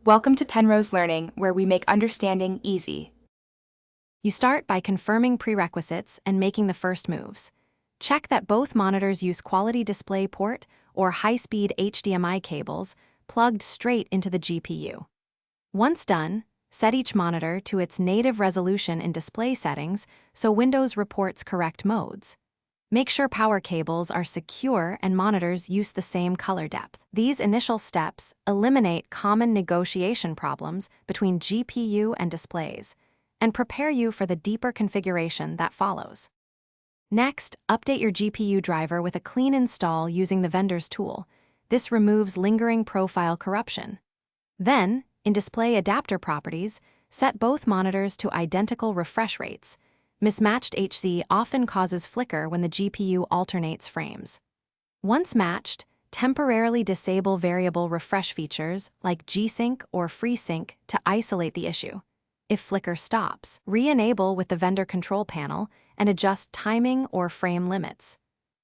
Welcome to Penrose Learning, where we make understanding easy. You start by confirming prerequisites and making the first moves. Check that both monitors use quality display port or high-speed HDMI cables plugged straight into the GPU. Once done, set each monitor to its native resolution in display settings so Windows reports correct modes. Make sure power cables are secure and monitors use the same color depth. These initial steps eliminate common negotiation problems between GPU and displays and prepare you for the deeper configuration that follows. Next, update your GPU driver with a clean install using the vendor's tool. This removes lingering profile corruption. Then, in display adapter properties, set both monitors to identical refresh rates. Mismatched HC often causes flicker when the GPU alternates frames. Once matched, temporarily disable variable refresh features like G-Sync or FreeSync to isolate the issue. If flicker stops, re-enable with the vendor control panel and adjust timing or frame limits.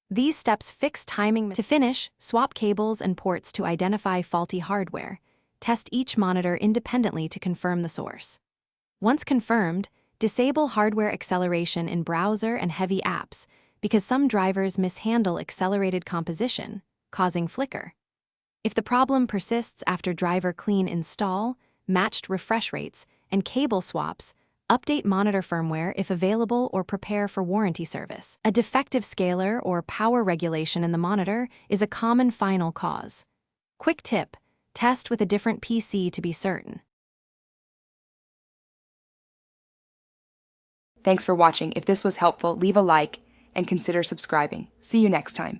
These steps fix timing. To finish, swap cables and ports to identify faulty hardware. Test each monitor independently to confirm the source. Once confirmed, disable hardware acceleration in browser and heavy apps because some drivers mishandle accelerated composition, causing flicker. If the problem persists after driver clean install, matched refresh rates, and cable swaps, update monitor firmware if available or prepare for warranty service. A defective scaler or power regulation in the monitor is a common final cause. Quick tip: test with a different PC to be certain. Thanks for watching. If this was helpful, leave a like and consider subscribing. See you next time.